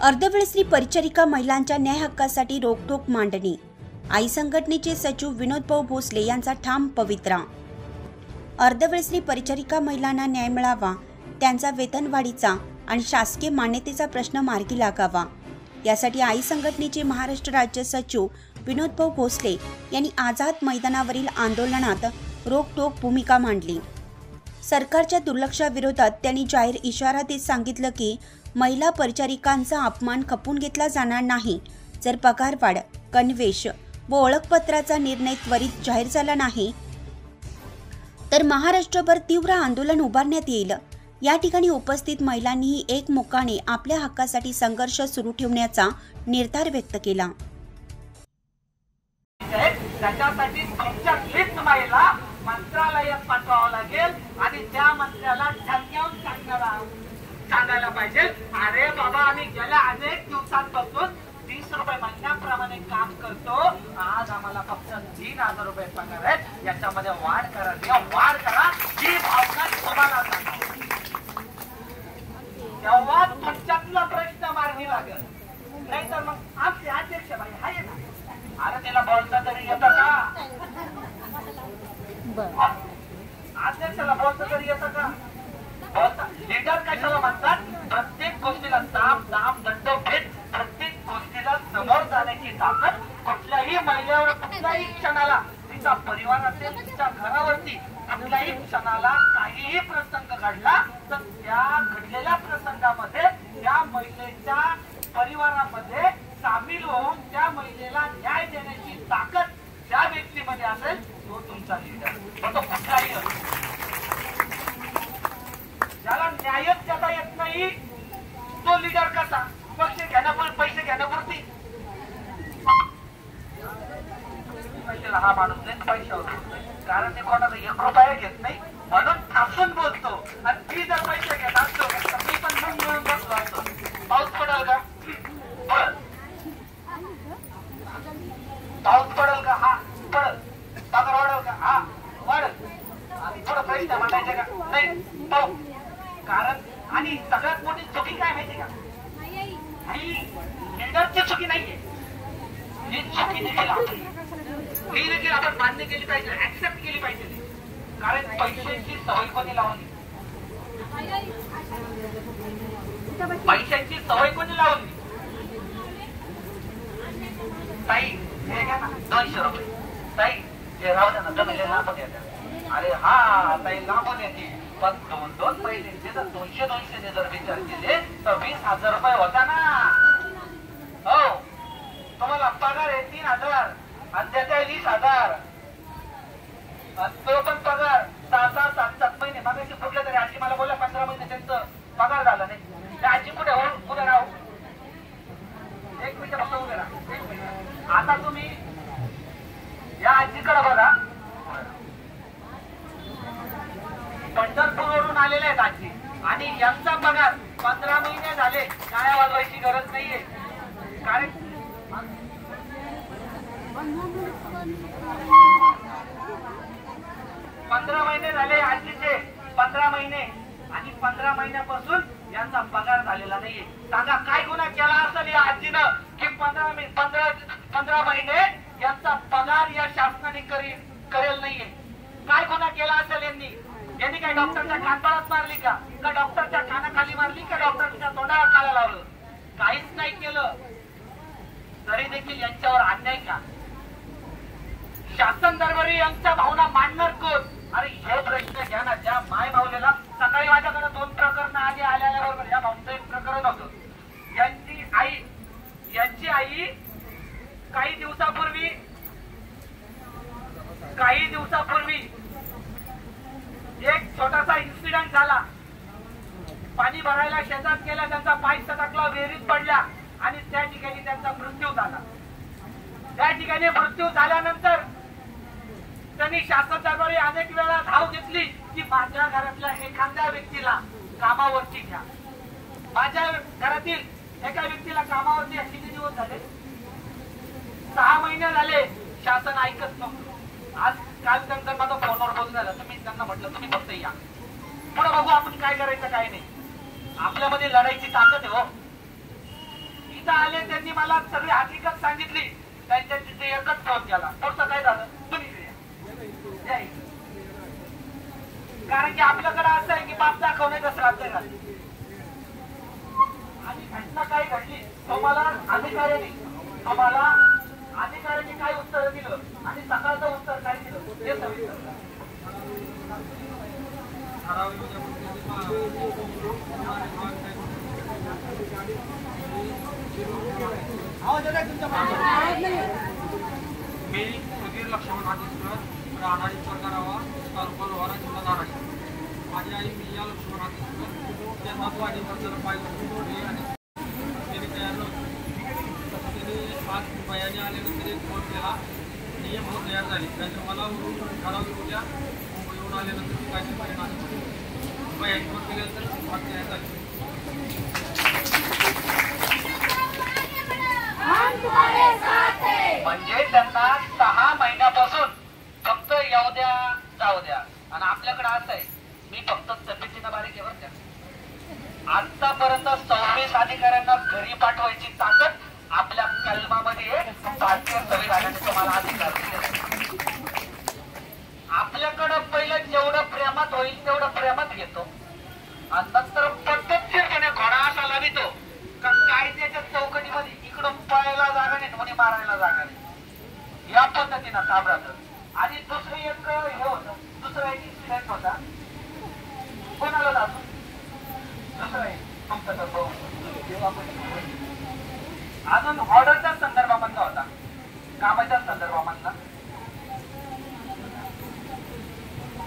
अर्धवेळ स्त्री परिचारिका महिलांच्या न्याय हक्कासाठी रोकठोक मांडणी। आई संघटनेचे सचिव विनोद भाऊ भोसले यांचा ठाम पवित्रा। अर्धवेळ स्त्री परिचारिका महिलांना न्याय मिळावा, त्यांचा वेतनवाढीचा आणि शासकीय मान्यतेचा प्रश्न मार्गी लागावा, यासाठी आई संघटनेचे महाराष्ट्र राज्य सचिव विनोद भाऊ भोसले यांनी आझाद मैदानावरील आंदोलनात रोकठोक भूमिका मांडली। सरकारच्या दुर्लक्षाविरोधात त्यांनी जाहीर इशारा देत सांगितलं की महिला परिचारिकांचा अपमान खपून घेतला जाणार नाही। जर पगारवाढ, गणवेश व ओळखपत्राचा निर्णय त्वरित जाहीर झाला नाही तर महाराष्ट्रभर तीव्र आंदोलन उभारण्यात येईल। या ठिकाणी उपस्थित महिलांनीही एकमुखाने आपल्या हक्कासाठी संघर्ष सुरू ठेवण्याचा निर्धार व्यक्त केला। त्याच्यासाठी तुमच्या लिस्ट महिला मंत्रालयात पाठवावं लागेल आणि त्या मंत्र्याला ठरवून सांगायला पाहिजे, अरे बाबा आम्ही गेल्या अनेक दिवसांपासून 30 रुपये महिन्याप्रमाणे काम करतो, आज आम्हाला फक्त 3000 रुपये पगार आहे, याच्यामध्ये वाढ करा, वाढ करा, ही भावना तुम्हाला तेव्हा तुमच्यातला प्रश्न मार्गी लागेल। नाही तर मग आमचे अध्यक्ष बाई आहे ना, अरे तिला बोलता तरी येतं का? अध्यक्षाला बोलता तरी येतं का? बोलता लीडर कशाला म्हणतात? प्रत्येक गोष्टीला दाम दाम दंड भेद, प्रत्येक गोष्टीला समोर जाण्याची ताकद कुठल्याही महिलेवर कुठल्याही क्षणाला, तिचा परिवार असेल, तिच्या घरावरती कुठल्याही क्षणाला काहीही प्रसंग घडला तर त्या घडलेल्या प्रसंगामध्ये त्या महिलेच्या परिवारामध्ये सामील होऊन त्या महिलेला न्याय देण्याची ताकद ज्या व्यक्तीमध्ये असेल तो तुमचा लीडर, तो कुठलाही ज्याला न्यायच देता येत नाही तो लीडर कसा? पैसे घेण्यापुरती हा माणूस नाही पैशावर, कारण ते कोणाला 1 रुपया घेत नाही म्हणून ठासून बोलतो, आणि ती जर पैसे घेत असतो तर मी पण मन मिळून बसलो असतो। पाऊस पडेल का? पाऊस पडेल का? हा पडेल। पगार वाढेल का? हा वाढेल। आणि थोडं पैसे मांडायचे का? नाही पाऊस। कारण आणि सगळ्यात मोठी चुकी काय माहिती का? ही लीडरची चुकी नाहीये, ही चुकी देखील आपली, ही देखील आपण मान्य केली पाहिजे, ऍक्सेप्ट केली पाहिजे। कारण पैशांची सवय कोणी लावली? पैशांची सवय कोणी लावली? ताई हे घ्या ना 200 रुपये, ताई हे राहू द्या ना, जमेले लांब द्या। अरे हा ताई लांबून येते, पण 2 महिन्यांचे जर 200 ने जर विचार केले तर 20,000 रुपये होता ना। हो, तुम्हाला पगार आहे 3000 आणि त्याच्या 20,000, तो पण पगार 6-7 महिने। मागाशी कुठल्या तरी आजी मला बोलला 15 महिने त्यांचं पगार झाला नाही, त्या आजी कुठे उभे राहू? 1 मिनिट फक्त उभे राहा, 1 मिनिट। आता तुम्ही या आजीकडे बघा, पंढरपूरवरून आलेले आहेत आजी, आणि यांचा पगार 15 महिने झाले, काय वाजवायची गरज नाहीये। कारण 15 महिने झाले आजीचे, 15 महिने, आणि 15 महिन्यापासून यांचा पगार झालेला नाहीये। सांगा काय गुन्हा केला असेल या आजीनं की 15 महिने यांचा पगार या शासनाने करेल नाहीये? काय गुन्हा केला असेल यांनी काय डॉक्टरच्या कानपाळात मारली का? डॉक्टरच्या कानाखाली मारली का? डॉक्टरच्या तोंडाला काळा लावलं? काहीच नाही केलं, तरी देखील यांच्यावर अन्याय का? शासन दरबारी यांच्या भावना मांडणार कोण? अरे हे प्रश्न घ्या ना। ज्या माय माऊलीला सकाळी माझ्याकडे 2 प्रकरण आल्याबरोबर या भाऊचं एक प्रकरण होतं। यांची आई काही दिवसापूर्वी एक छोटासा इन्सिडेंट झाला। पाणी भरायला शेतात गेला, त्यांचा पाय सटकला, विहिरीत पडला आणि त्या ठिकाणी त्यांचा मृत्यू झाला। त्या ठिकाणी मृत्यू झाल्यानंतर त्यांनी शासन दरबारी अनेक वेळा धाव घेतली की माझ्या घरातल्या एखाद्या व्यक्तीला कामावरती घ्या। माझ्या घरातील एका व्यक्तीला कामावरती किती दिवस झाले? 6 महिने झाले, शासन ऐकत नव्हतं। आज काल त्यांचं माझं फोनवर बोलणं झालं, तर मी त्यांना म्हटलं तुम्ही फक्त या, पुढे बघू आपण काय करायचं काय नाही। आपल्यामध्ये लढाईची ताकद आहे हो। इथं आले त्यांनी मला सगळी हकीकत सांगितली. त्यांच्या तिथे एकच फोन केला. पुढचं काय झालं? तुम्ही इकडे या. कारण की आपल्याकडे असं आहे की बाप दाखवण्याचं श्राद्ध घाल. आणि घटना काय घडली तुम्हाला अधिकाऱ्यांनी काय उत्तर दिलं आणि सकाळचं उत्तर काय दिलं ते सविस्तर. मी सुधीर लक्ष्मण हातीसकर, राहणारी परगारावा, तालुका लोहारा, जिल्हा धाराशिव. माझी आई मिया लक्ष्मण हातीसकर त्यांना पाणी भरताना पाहिजे आणि त्यांनी तयार नव्हतं. त्यांनी आज बयाने आल्यानंतर एक फोन केला आणि एक फोन तयार झाली. त्याच्या मला ठराविक उद्या मुंबईहून आल्यानंतर काहीतरी परिणाम बयाने फोन केल्यानंतर बात तयार झाली. म्हणजे त्यांना 6 महिन्यापासून फक्त येऊ द्या जाऊ द्या. आणि आपल्याकडे असं आहे मी फक्त तब्येतीनं बारीक आहे बरं का. आतापर्यंत 26 अधिकाऱ्यांना घरी पाठवायची ताकद आपल्या कलमामध्ये भारतीय संविधानाने तुम्हाला अधिकार दिले. आपल्याकडं पहिलं जेवढं प्रेमात होईल तेवढं प्रेमात घेतो आणि नंतर पद्धतशीरपणे घोडा असा लावितो का कायद्याच्या चौकटीमध्ये इकडून पळायला जागा नाही कोणी मारायला जागा नाही. या पद्धतीनं काम राहतं. आणि दुसरं एक हे होतं, दुसरा एक इन्सिडेंट होता. कोणाला जातो दुसरा एक तुमचा अजून ऑर्डरच्या संदर्भामधला होता, कामाच्या संदर्भामधला.